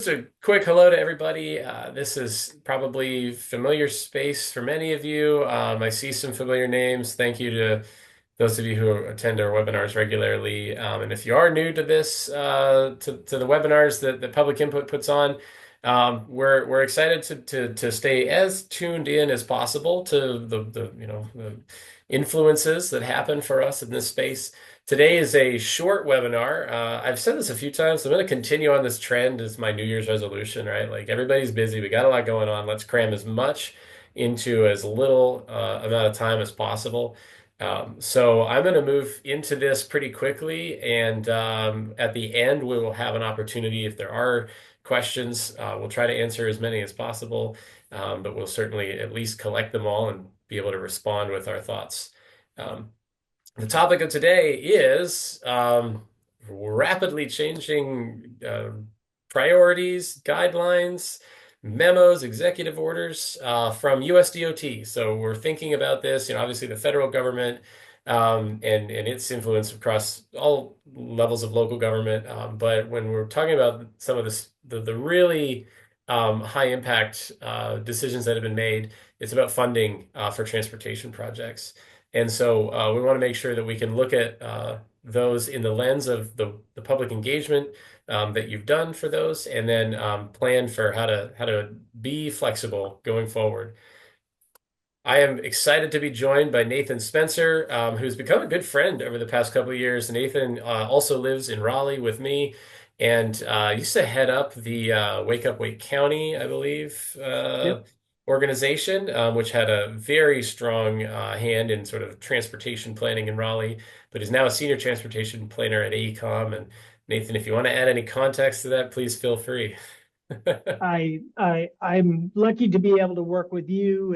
Just a quick hello to everybody. This is probably familiar space for many of you. I see some familiar names. Thank you to those of you who attend our webinars regularly. And if you are new to this, to the webinars that Public Input puts on, we're excited to stay as tuned in as possible to the influences that happen for us in this space. Today is a short webinar. I've said this a few times. I'm going to continue on this trend as my New Year's resolution, right? Like everybody's busy. We got a lot going on. Let's cram as much into as little amount of time as possible. So I'm going to move into this pretty quickly. And at the end, we will have an opportunity. If there are questions, we'll try to answer as many as possible. But we'll certainly at least collect them all and be able to respond with our thoughts. Um, the topic of today is rapidly changing priorities, guidelines, memos, executive orders from US DOT. So we're thinking about this, obviously the federal government and its influence across all levels of local government. But when we're talking about some of this, the really high impact decisions that have been made, it's about funding for transportation projects. And so we want to make sure that we can look at those in the lens of the public engagement that you've done for those, and then plan for how to be flexible going forward. I am excited to be joined by Nathan Spencer, who's become a good friend over the past couple of years. Nathan also lives in Raleigh with me and used to head up the Wake Up Wake County, I believe, Yep. organization, which had a very strong hand in sort of transportation planning in Raleigh, but is now a senior transportation planner at AECOM. And Nathan, if you want to add any context to that, please feel free. I'm lucky to be able to work with you,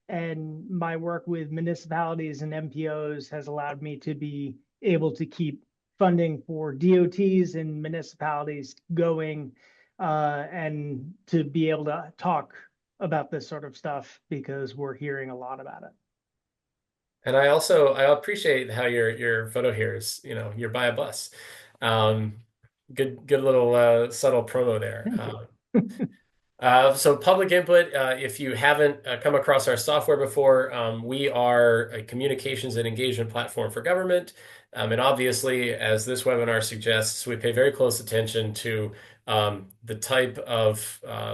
and my work with municipalities and MPOs has allowed me to be able to keep funding for DOTs and municipalities going, and to be able to talk about this sort of stuff because we're hearing a lot about it. And I appreciate how your photo here is, you're by a bus. Um, good little subtle promo there. Thank you. So public input, if you haven't come across our software before, we are a communications and engagement platform for government. And obviously, as this webinar suggests, we pay very close attention to the type of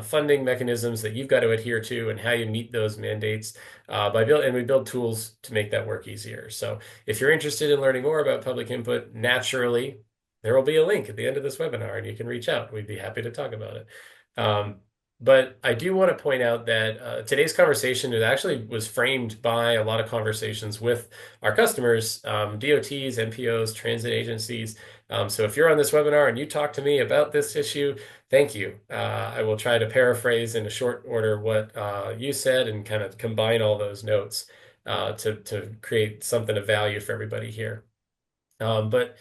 funding mechanisms that you've got to adhere to and how you meet those mandates and we build tools to make that work easier. So if you're interested in learning more about public input, naturally, there will be a link at the end of this webinar and you can reach out. We'd be happy to talk about it. But I do want to point out that today's conversation it actually was framed by a lot of conversations with our customers, DOTs, MPOs, transit agencies. So if you're on this webinar and you talk to me about this issue, thank you. I will try to paraphrase in a short order what you said and kind of combine all those notes to create something of value for everybody here. But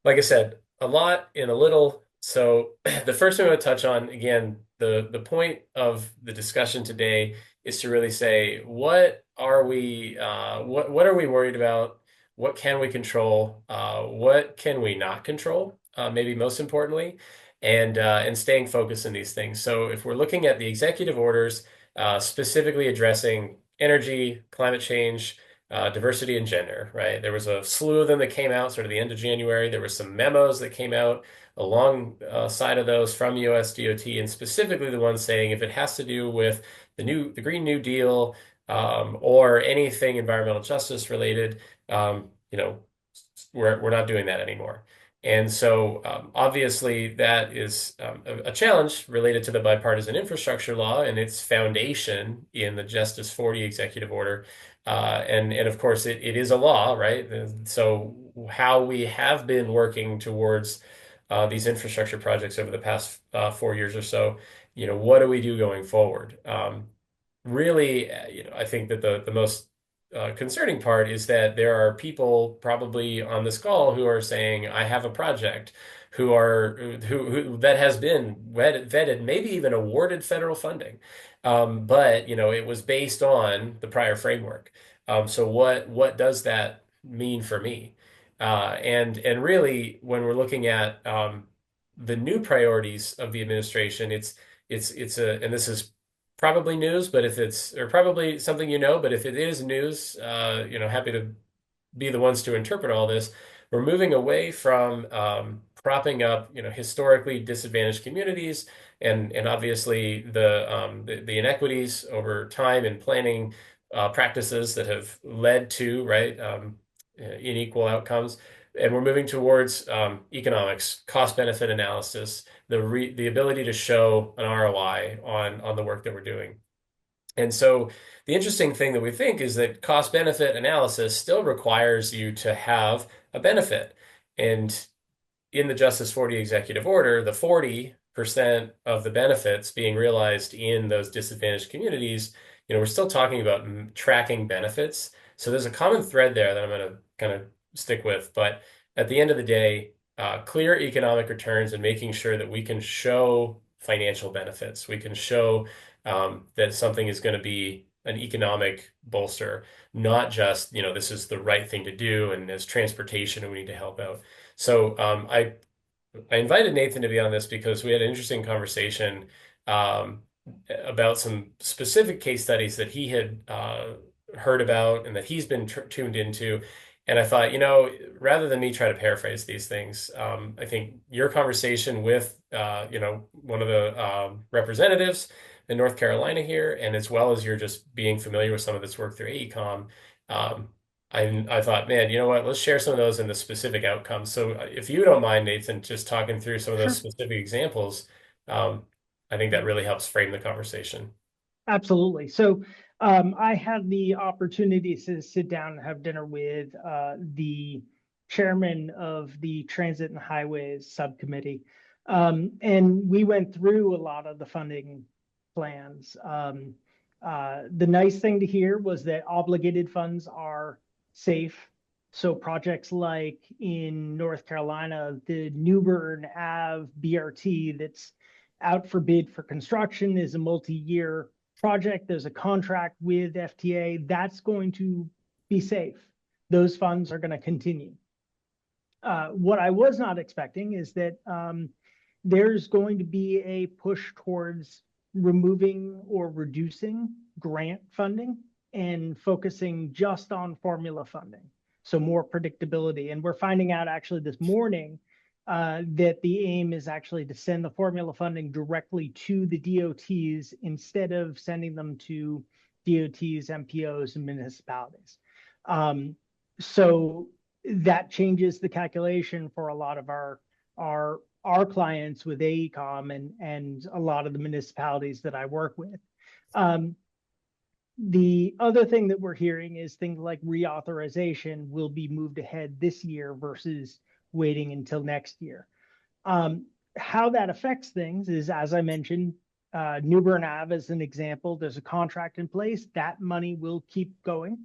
like I said, a lot in a little. So the first thing I want to touch on, again, the point of the discussion today is to really say, what are we what are we worried about? What can we control? What can we not control? Maybe most importantly, and staying focused in these things. So if we're looking at the executive orders, specifically addressing energy, climate change, diversity and gender, right? There was a slew of them that came out sort of the end of January. There were some memos that came out alongside of those from US DOT, and specifically the ones saying if it has to do with the Green New Deal or anything environmental justice related, we're not doing that anymore. And so, obviously, that is a challenge related to the bipartisan infrastructure law and its foundation in the Justice 40 executive order. And of course, it is a law, right? So, how we have been working towards these infrastructure projects over the past 4 years or so, what do we do going forward? Really, I think that the most concerning part is that there are people probably on this call who are saying, I have a project, who that has been vetted, maybe even awarded federal funding. But it was based on the prior framework. So what does that mean for me? And really, when we're looking at the new priorities of the administration, and this is probably news, but if it's or probably something but if it is news, happy to be the ones to interpret all this. We're moving away from propping up, historically disadvantaged communities and obviously the inequities over time and planning practices that have led to right unequal outcomes. And we're moving towards economics, cost benefit analysis, the ability to show an ROI on the work that we're doing. And so the interesting thing that we think is that cost benefit analysis still requires you to have a benefit. And in the Justice 40 executive order, the 40% of the benefits being realized in those disadvantaged communities, we're still talking about tracking benefits. So there's a common thread there that I'm going to kind of stick with. But at the end of the day, clear economic returns and making sure that we can show financial benefits. We can show that something is going to be an economic bolster, not just, this is the right thing to do and as transportation and we need to help out. So I invited Nathan to be on this because we had an interesting conversation um, about some specific case studies that he had heard about and that he's been tuned into. And I thought, rather than me try to paraphrase these things, I think your conversation with, one of the representatives in North Carolina here, and as well as you're just being familiar with some of this work through AECOM, um, I thought, man, you know what? Let's share some of those and the specific outcomes. So if you don't mind, Nathan, just talking through some of those Sure. specific examples, um, I think that really helps frame the conversation. Absolutely. So I had the opportunity to sit down and have dinner with the chairman of the Transit and Highways Subcommittee. And we went through a lot of the funding plans. The nice thing to hear was that obligated funds are safe. So projects like in North Carolina, the New Bern Ave BRT that's out for bid for construction is a multi-year project. There's a contract with FTA. That's going to be safe. Those funds are going to continue. What I was not expecting is that there's going to be a push towards removing or reducing grant funding and focusing just on formula funding. So more predictability. And we're finding out actually this morning that the aim is actually to send the formula funding directly to the DOTs instead of sending them to DOTs, MPOs, and municipalities. So that changes the calculation for a lot of our clients with AECOM and a lot of the municipalities that I work with. The other thing that we're hearing is things like reauthorization will be moved ahead this year versus waiting until next year. How that affects things is, as I mentioned, New Bern Ave as an example, there's a contract in place. That money will keep going.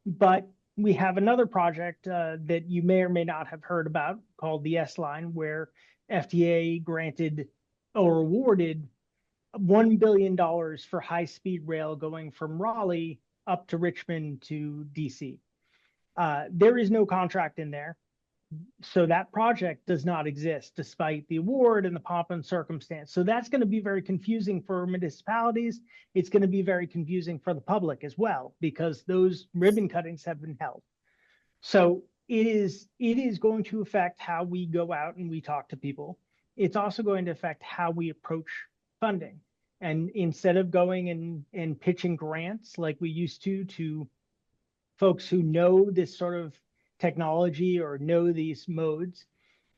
But we have another project that you may or may not have heard about called the S-Line, where FTA granted or awarded $1 billion for high-speed rail going from Raleigh up to Richmond to DC. There is no contract in there. So that project does not exist despite the award and the pomp and circumstance. So that's going to be very confusing for municipalities. It's going to be very confusing for the public as well, because those ribbon cuttings have been held. So it is going to affect how we go out and we talk to people. It's also going to affect how we approach funding. And instead of going and pitching grants like we used to folks who know this sort of technology or know these modes,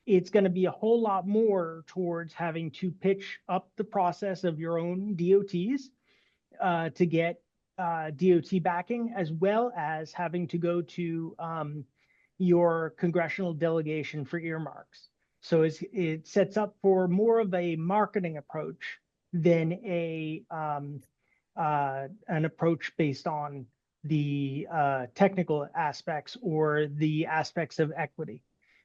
it's going to be a whole lot more towards having to pitch up the process of your own DOTs to get DOT backing, as well as having to go to your congressional delegation for earmarks. So it sets up for more of a marketing approach than an approach based on the technical aspects or the aspects of equity.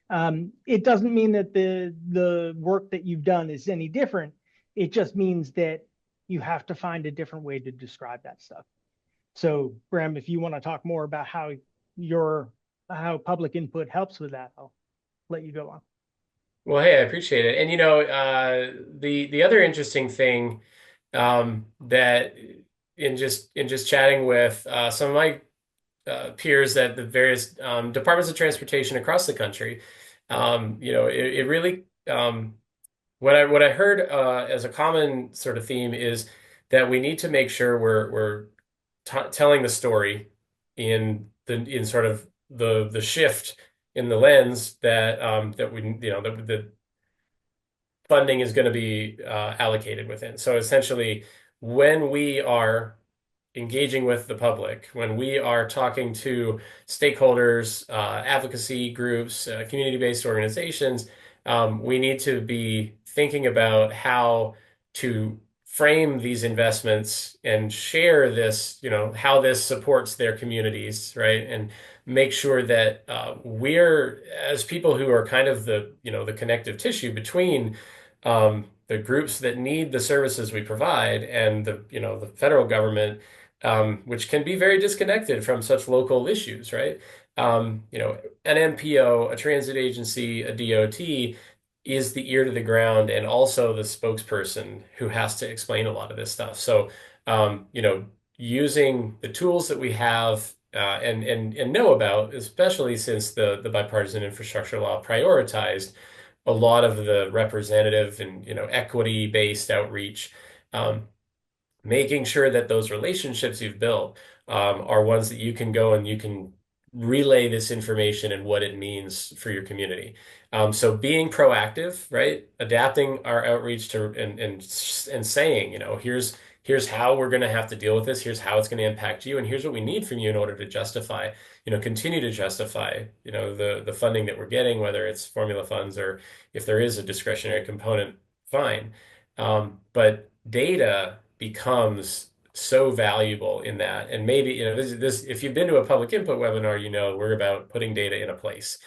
It doesn't mean that the work that you've done is any different. It just means that you have to find a different way to describe that stuff. So, Bram, if you want to talk more about how public input helps with that, I'll let you go on. Well, hey, I appreciate it. And the other interesting thing that in just chatting with some of my peers at the various departments of transportation across the country, it really what I heard as a common sort of theme is that we need to make sure we're t telling the story in sort of the shift in the lens that that we that the funding is going to be allocated within. So essentially, when we are engaging with the public, when we are talking to stakeholders, advocacy groups, community-based organizations, we need to be thinking about how to frame these investments and share this, how this supports their communities, right? And make sure that we're, as people who are kind of the connective tissue between the groups that need the services we provide and the federal government, which can be very disconnected from such local issues, right? An MPO, a transit agency, a DOT is the ear to the ground and also the spokesperson who has to explain a lot of this stuff. So, using the tools that we have and know about, especially since the bipartisan infrastructure law prioritized a lot of the representative and equity-based outreach. Um, Making sure that those relationships you've built are ones that you can go and you can relay this information and what it means for your community. So being proactive, right? Adapting our outreach to and saying, here's how we're going to have to deal with this. Here's how it's going to impact you, and here's what we need from you in order to justify, continue to justify, the funding that we're getting, whether it's formula funds or if there is a discretionary component, fine. But data becomes so valuable in that. And maybe, this if you've been to a public input webinar, we're about putting data in a place.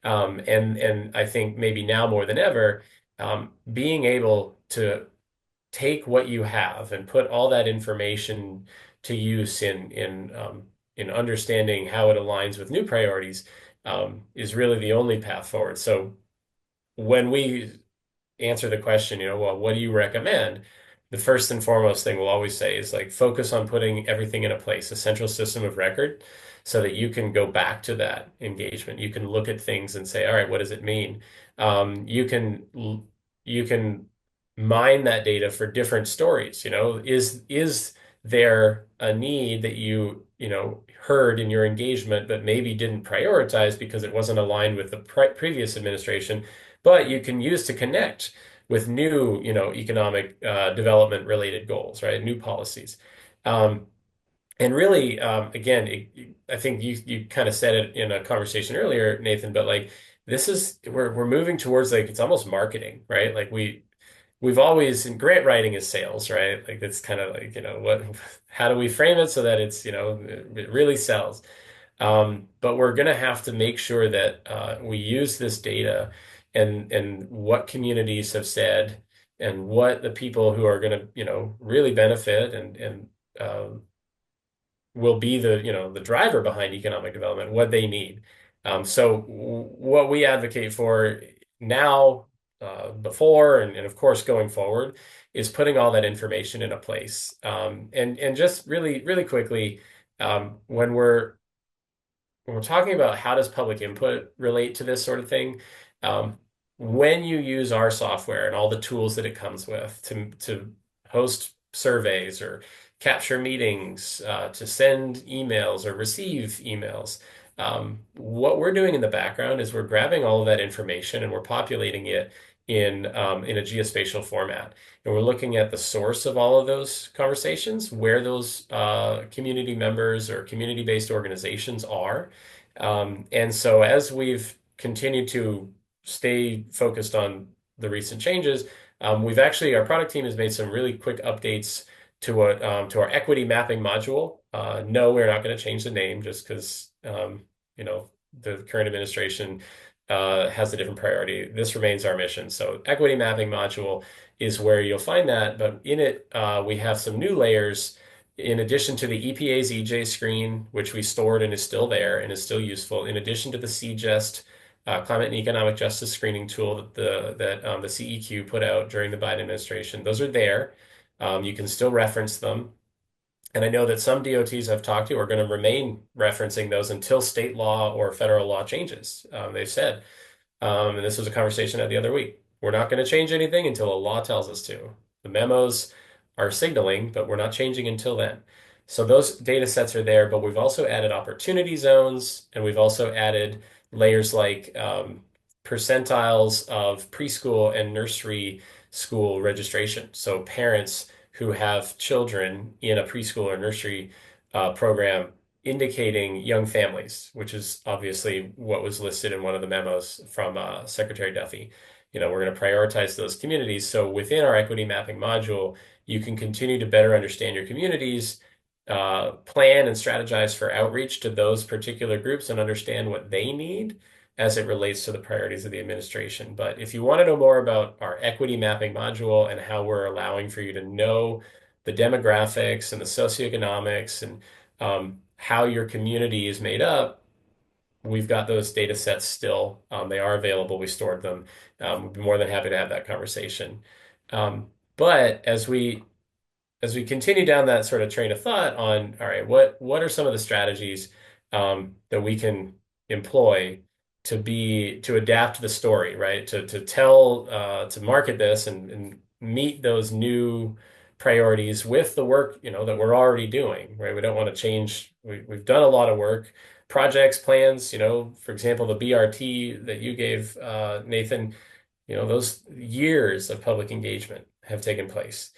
And I think maybe now more than ever, being able to take what you have and put all that information to use in understanding how it aligns with new priorities is really the only path forward. So when we answer the question, well, what do you recommend? The first and foremost thing we'll always say is like focus on putting everything in a place, a central system of record, so that you can go back to that engagement. You can look at things and say, all right, what does it mean? You can mine that data for different stories. Is there a need that you heard in your engagement, but maybe didn't prioritize because it wasn't aligned with the previous administration, but you can use to connect with new, economic development related goals, right? New policies. Um, and really, again, I think you kind of said it in a conversation earlier, Nathan, but like we're moving towards like it's almost marketing, right? Like we've always in grant writing is sales, right? Like that's kind of like, what how do we frame it so that it's, it really sells. But we're going to have to make sure that we use this data and what communities have said and what the people who are going to, really benefit and will be the driver behind economic development, what they need. So what we advocate for now, before, and of course going forward, is putting all that information in a place. And just really, really quickly, when we're talking about how does public input relate to this sort of thing, um, when you use our software and all the tools that it comes with to host surveys or capture meetings, to send emails or receive emails, what we're doing in the background is we're grabbing all of that information and we're populating it in a geospatial format. And we're looking at the source of all of those conversations, where those community members or community-based organizations are. And so as we've continued to stay focused on the recent changes, our product team has made some really quick updates to our equity mapping module. No, we're not going to change the name just because the current administration has a different priority. This remains our mission. So equity mapping module is where you'll find that, but in it, we have some new layers in addition to the EPA's EJ screen, which we stored and is still there and is still useful, in addition to the CGEST climate and economic justice screening tool that the CEQ put out during the Biden administration. Those are there. You can still reference them. And I know that some DOTs I've talked to are going to remain referencing those until state law or federal law changes. They've said, and this was a conversation I had the other week. We're not going to change anything until a law tells us to. The memos are signaling, but we're not changing until then. So those data sets are there, but we've also added opportunity zones, and we've also added layers like percentiles of preschool and nursery school registration. So parents who have children in a preschool or nursery program indicating young families, which is obviously what was listed in one of the memos from Secretary Duffy. We're going to prioritize those communities. So within our equity mapping module, you can continue to better understand your communities, plan and strategize for outreach to those particular groups and understand what they need as it relates to the priorities of the administration. But if you want to know more about our equity mapping module and how we're allowing for you to know the demographics and the socioeconomics and how your community is made up, we've got those data sets still. They are available. We stored them. We'd be more than happy to have that conversation. But as we continue down that sort of train of thought on, all right, what are some of the strategies that we can employ to adapt the story, right? To tell to market this and meet those new priorities with the work, that we're already doing, right? We don't want to change. We've done a lot of work, projects, plans, for example, the BRT that you gave, Nathan, those years of public engagement have taken place.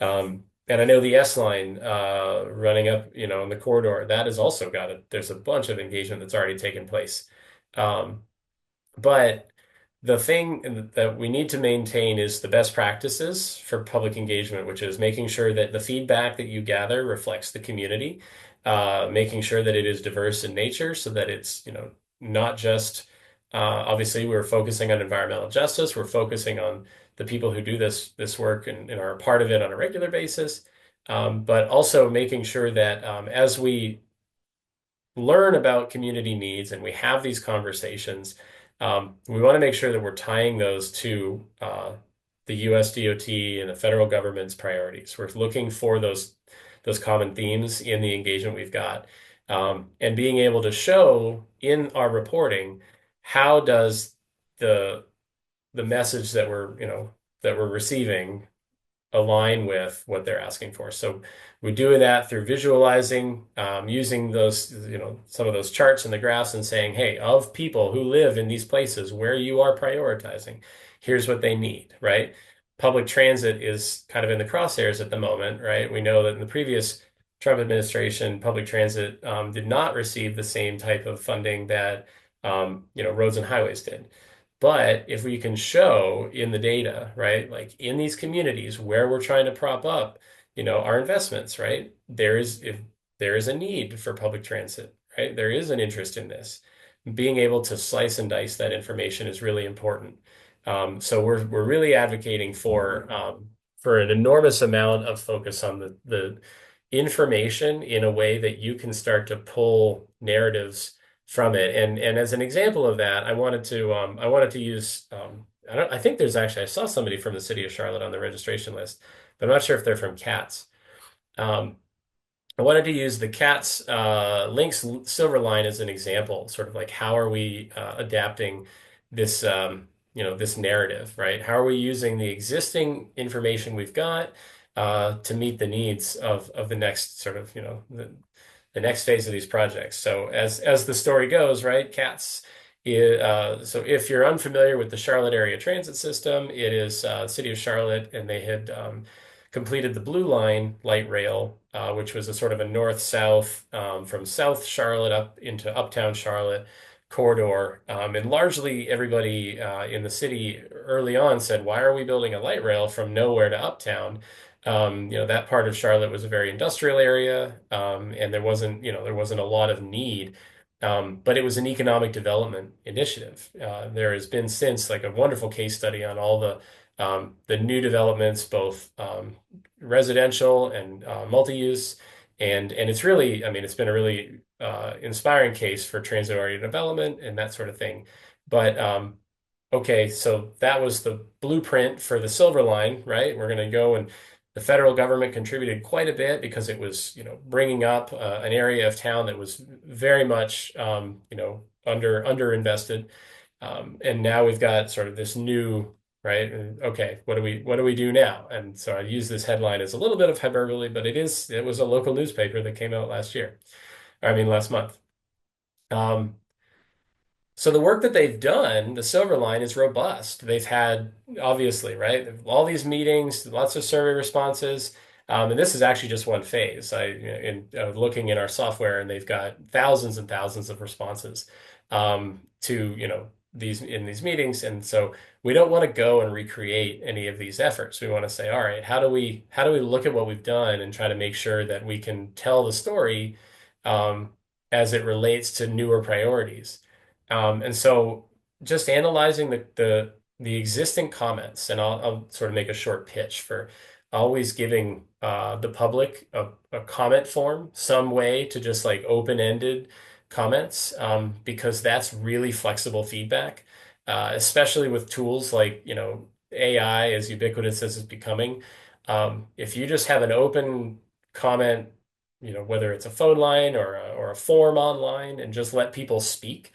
And I know the S line running up, in the corridor, that has also there's a bunch of engagement that's already taken place. Um, but the thing that we need to maintain is the best practices for public engagement, which is making sure that the feedback that you gather reflects the community, making sure that it is diverse in nature so that it's, not just, obviously we're focusing on environmental justice, we're focusing on the people who do this work and are a part of it on a regular basis, but also making sure that as we learn about community needs and we have these conversations, we want to make sure that we're tying those to the US DOT and the federal government's priorities. We're looking for those common themes in the engagement we've got, and being able to show in our reporting how does the message that we're receiving align with what they're asking for. So we do that through visualizing, using those, some of those charts and the graphs and saying, hey, of people who live in these places where you are prioritizing, here's what they need, right? Public transit is kind of in the crosshairs at the moment, right? We know that in the previous Trump administration, public transit did not receive the same type of funding that roads and highways did. But if we can show in the data, right, like in these communities where we're trying to prop up, our investments, right, if there is a need for public transit, right, there is an interest in this. Being able to slice and dice that information is really important. So we're really advocating for an enormous amount of focus on the information in a way that you can start to pull narratives from it. And as an example of that, I wanted to use I think I saw somebody from the city of Charlotte on the registration list, but I'm not sure if they're from CATS. Um, I wanted to use the CATS links silver line as an example, sort of like how are we adapting this this narrative, right? How are we using the existing information we've got to meet the needs of the next sort of the next phase of these projects. So as the story goes, right, CATS. So if you're unfamiliar with the Charlotte area transit system, it is City of Charlotte, and they had completed the Blue Line light rail, which was a sort of a north-south from South Charlotte up into Uptown Charlotte corridor. And largely everybody in the city early on said, why are we building a light rail from nowhere to Uptown? That part of Charlotte was a very industrial area, and there wasn't a lot of need. But it was an economic development initiative. There has been since like a wonderful case study on all the new developments, both residential and multi-use, and it's really, I mean, it's been a really inspiring case for transit-oriented development and that sort of thing. But okay, so that was the blueprint for the Silver Line, right? We're going to go, and the federal government contributed quite a bit because it was, bringing up an area of town that was very much, underinvested. And now we've got sort of this new, right? Okay, what do we do now? And so I use this headline as a little bit of hyperbole, but it was a local newspaper that came out last year. I mean, last month. Um, so the work that they've done, the Silver Line, is robust. They've had, obviously, right, all these meetings, lots of survey responses, and this is actually just one phase. In looking in our software, and they've got thousands and thousands of responses to these meetings, and so we don't want to go and recreate any of these efforts. We want to say, all right, how do we look at what we've done and try to make sure that we can tell the story um, as it relates to newer priorities. And so just analyzing the existing comments, and I'll sort of make a short pitch for always giving the public a comment form, some way to just like open-ended comments, because that's really flexible feedback, especially with tools like, AI as ubiquitous as it's becoming. If you just have an open comment, whether it's a phone line or a form online, and just let people speak,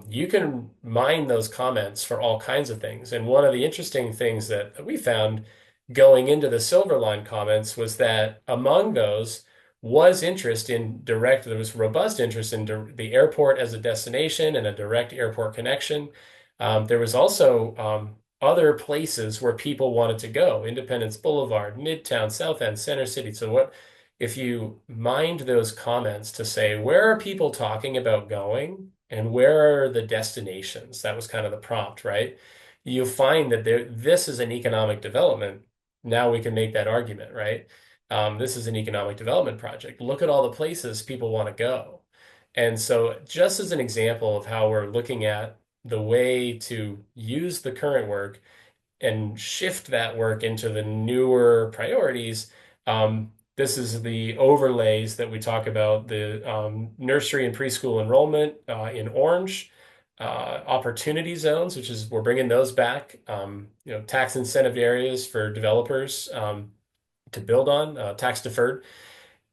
you can mine those comments for all kinds of things. And one of the interesting things that we found going into the Silverline comments was that among those there was robust interest in the airport as a destination and a direct airport connection. There was also other places where people wanted to go: Independence Boulevard, Midtown, South End, Center City. So what if you mined those comments to say, where are people talking about going and where are the destinations? That was kind of the prompt, right? You find that this is an economic development. Now we can make that argument, right? This is an economic development project. Look at all the places people want to go. And so, just as an example of how we're looking at the way to use the current work and shift that work into the newer priorities. This is the overlays that we talk about: the nursery and preschool enrollment in orange, opportunity zones, which is we're bringing those back, tax incentive areas for developers to build on, tax deferred.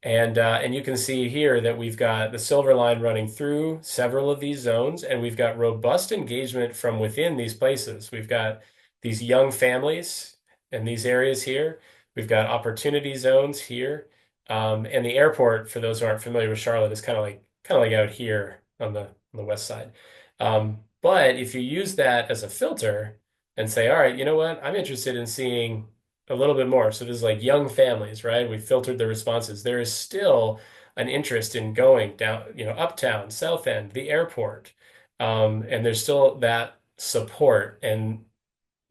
And you can see here that we've got the Silver Line running through several of these zones, and we've got robust engagement from within these places. We've got these young families in these areas here. We've got opportunity zones here. And the airport, for those who aren't familiar with Charlotte, is kind of like out here on the west side. But if you use that as a filter and say, all right, you know what? I'm interested in seeing a little bit more. So this is like young families, right? We filtered the responses. There is still an interest in going down, uptown, South End, the airport. And there's still that support. And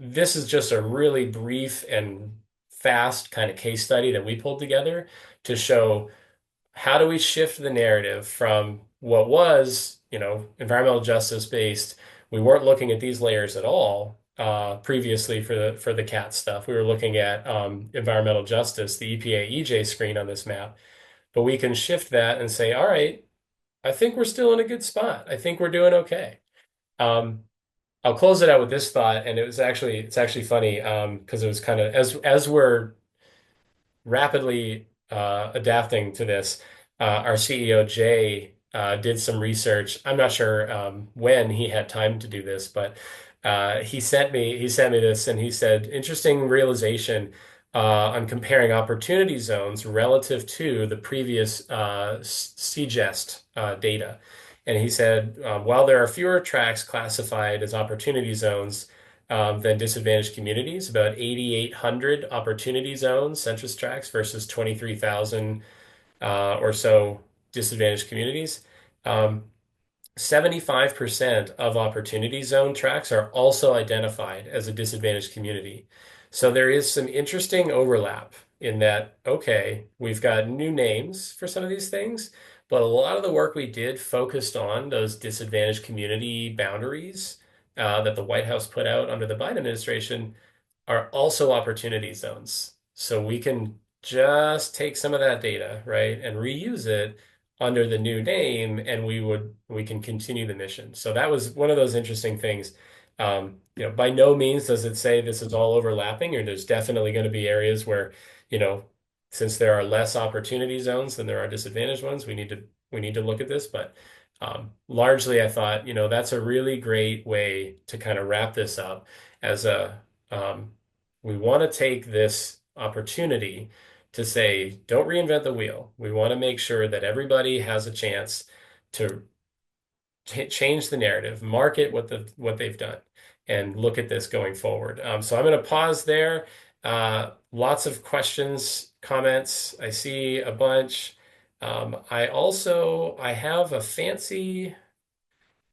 this is just a really brief and fast kind of case study that we pulled together to show how do we shift the narrative from what was, environmental justice based. We weren't looking at these layers at all previously for the cat stuff. We were looking at environmental justice, the EPA EJ screen on this map. But we can shift that and say, all right, I think we're still in a good spot. I think we're doing okay. Um, I'll close it out with this thought, and it's actually funny because it was kind of as we're rapidly adapting to this. Our CEO Jay did some research. I'm not sure when he had time to do this, but he sent me this, and he said, interesting realization on comparing opportunity zones relative to the previous CGEST data. And he said, while there are fewer tracks classified as opportunity zones, than disadvantaged communities, about 8,800 opportunity zones, census tracts, versus 23,000 or so disadvantaged communities. Um, 75% of opportunity zone tracks are also identified as a disadvantaged community. So there is some interesting overlap in that, okay, we've got new names for some of these things, but a lot of the work we did focused on those disadvantaged community boundaries that the White House put out under the Biden administration are also opportunity zones. So we can just take some of that data, right, and reuse it under the new name, and we can continue the mission. So that was one of those interesting things. By no means does it say this is all overlapping, or there's definitely going to be areas where, you know, since there are less opportunity zones than there are disadvantaged ones, we need to look at this. But largely, I thought, that's a really great way to kind of wrap this up as we want to take this opportunity to say, don't reinvent the wheel. We want to make sure that everybody has a chance to change the narrative, market what they've done, and look at this going forward. So I'm going to pause there. Lots of questions, comments. I see a bunch. I have a fancy.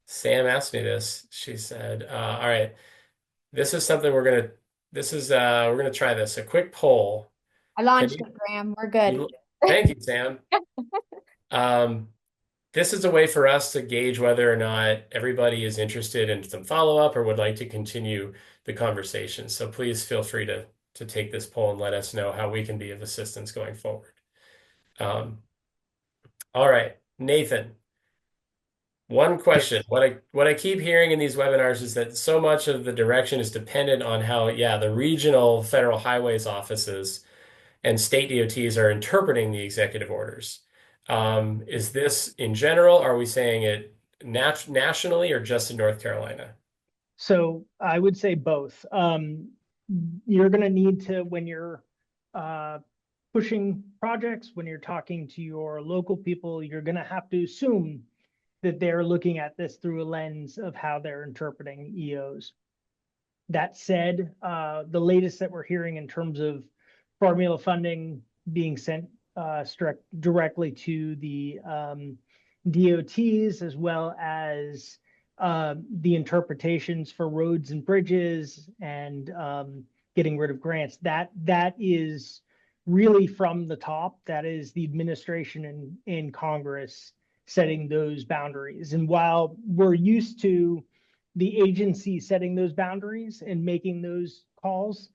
Sam asked me this. She said, "All right, this is something we're gonna. This is we're gonna try this. A quick poll. I Can launched it, Graham. We're good. Thank you, Sam. Um, this is a way for us to gauge whether or not everybody is interested in some follow-up or would like to continue the conversation. So please feel free to take this poll and let us know how we can be of assistance going forward. Um, all right, Nathan, one question. Yes. What I keep hearing in these webinars is that so much of the direction is dependent on how, yeah, the regional federal highways offices and state DOTs are interpreting the executive orders. Is this in general? Are we saying it nationally or just in North Carolina? So I would say both. You're going to need to, when you're uh, pushing projects, when you're talking to your local people, you're going to have to assume that they're looking at this through a lens of how they're interpreting EOs. That said, the latest that we're hearing in terms of formula funding being sent directly to the DOTs, as well as the interpretations for roads and bridges and getting rid of grants, that is really from the top. That is the administration in Congress setting those boundaries. And while we're used to the agency setting those boundaries and making those calls,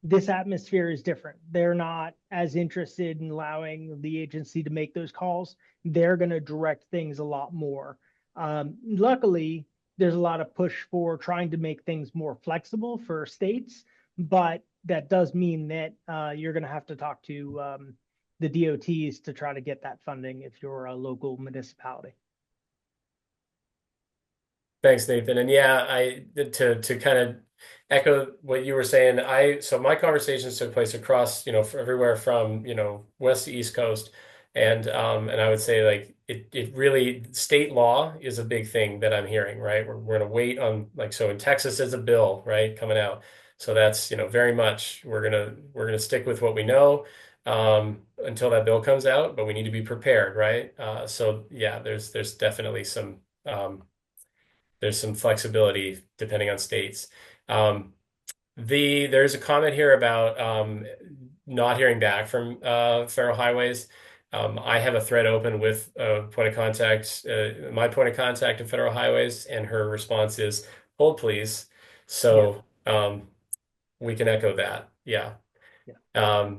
this atmosphere is different. They're not as interested in allowing the agency to make those calls. They're going to direct things a lot more. Luckily, there's a lot of push for trying to make things more flexible for states, but that does mean that you're going to have to talk to the DOTs to try to get that funding if you're a local municipality. Thanks, Nathan. And yeah, I to kind of echo what you were saying. So my conversations took place across, everywhere from, west to east coast, and I would say like it really state law is a big thing that I'm hearing, right? We're gonna wait on like so in Texas there's a bill, right, coming out. So that's, very much we're gonna stick with what we know until that bill comes out, but we need to be prepared, right? So yeah, there's definitely there's some flexibility depending on states. Um, there's a comment here about not hearing back from Federal Highways. I have a thread open with point of contact, my point of contact at Federal Highways, and her response is, "Hold, please." Yeah, So we can echo that. Yeah. yeah.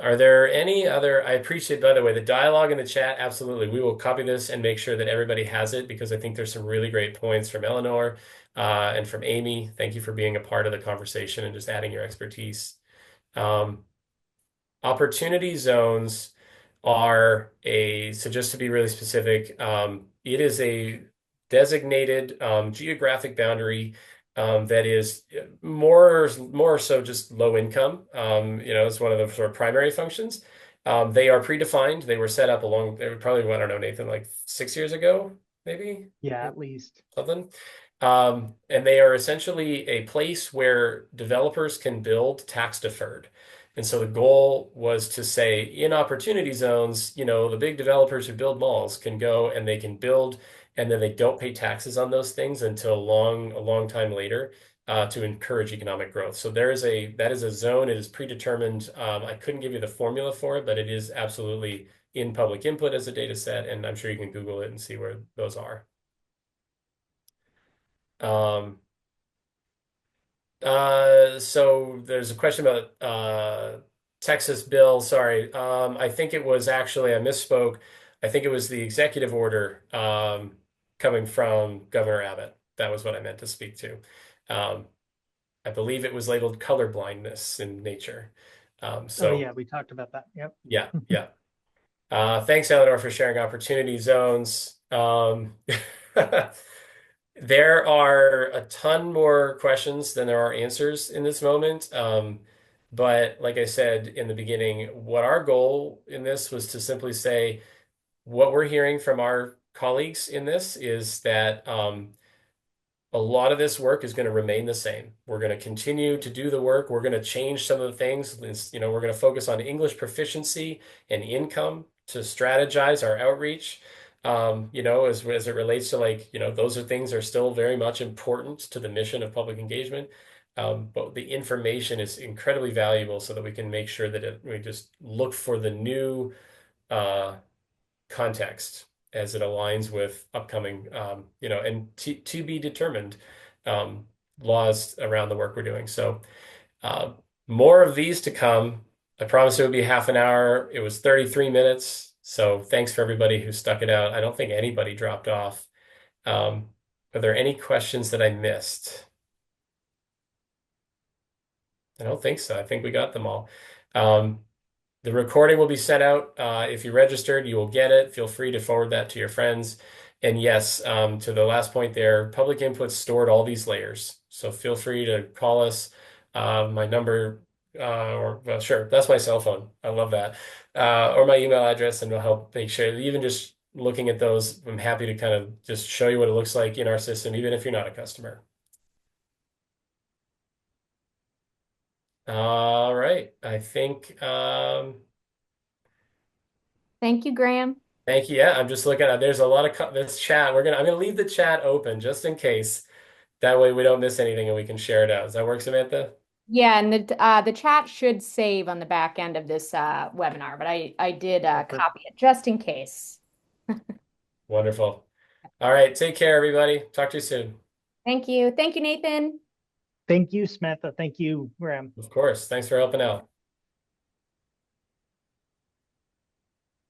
Are there any other? I appreciate, by the way, the dialogue in the chat. Absolutely. We will copy this and make sure that everybody has it because I think there's some really great points from Eleanor and from Amy. Thank you for being a part of the conversation and just adding your expertise. Um, Opportunity zones so just to be really specific, it is a designated geographic boundary that is more so just low income. It's one of the sort of primary functions. They are predefined. They were set up they were probably, I don't know, Nathan, like 6 years ago, maybe Yeah, at least. something. And they are essentially a place where developers can build tax deferred. And so the goal was to say in opportunity zones, the big developers who build malls can go and they can build, and then they don't pay taxes on those things until a long time later to encourage economic growth. So that is a zone. It is predetermined. I couldn't give you the formula for it, but it is absolutely in public input as a data set, and I'm sure you can Google it and see where those are. Um, so there's a question about Texas bill, sorry. I think it was actually, I misspoke. I think it was the executive order coming from Governor Abbott. That was what I meant to speak to. Um, I believe it was labeled color blindness in nature. Oh So yeah, we talked about that. Yep. yeah, yeah. Thanks, Eleanor, for sharing opportunity zones. There are a ton more questions than there are answers in this moment. But like I said in the beginning, what our goal in this was to simply say what we're hearing from our colleagues in this is that a lot of this work is going to remain the same. We're going to continue to do the work. We're going to change some of the things. We're going to focus on English proficiency and income to strategize our outreach. As it relates to those are things are still very much important to the mission of public engagement. But the information is incredibly valuable so that we can make sure that we just look for the new uh, context as it aligns with upcoming, and to be determined um, laws around the work we're doing. So uh, more of these to come. I promised it would be half an hour. It was 33 minutes. So thanks for everybody who stuck it out. I don't think anybody dropped off. Um, are there any questions that I missed? I don't think so. I think we got them all. Um, The recording will be sent out. If you registered, you will get it. Feel free to forward that to your friends. And yes, to the last point there, Public Input stored all these layers. So feel free to call us. My number, or well, sure, that's my cell phone. I love that. Or my email address, and we'll help make sure. Even just looking at those, I'm happy to kind of just show you what it looks like in our system, even if you're not a customer. All right. I think. Thank you, Graham. Thank you. Yeah, I'm just looking at there's a lot of this chat. I'm gonna leave the chat open just in case. That way we don't miss anything and we can share it out. Does that work, Samantha? Yeah, and the chat should save on the back end of this webinar, but I did Perfect. copy it just in case. Wonderful. All right, take care, everybody. Talk to you soon. Thank you. Thank you, Nathan. Thank you, Samantha. Thank you, Graham. Of course. Thanks for helping out.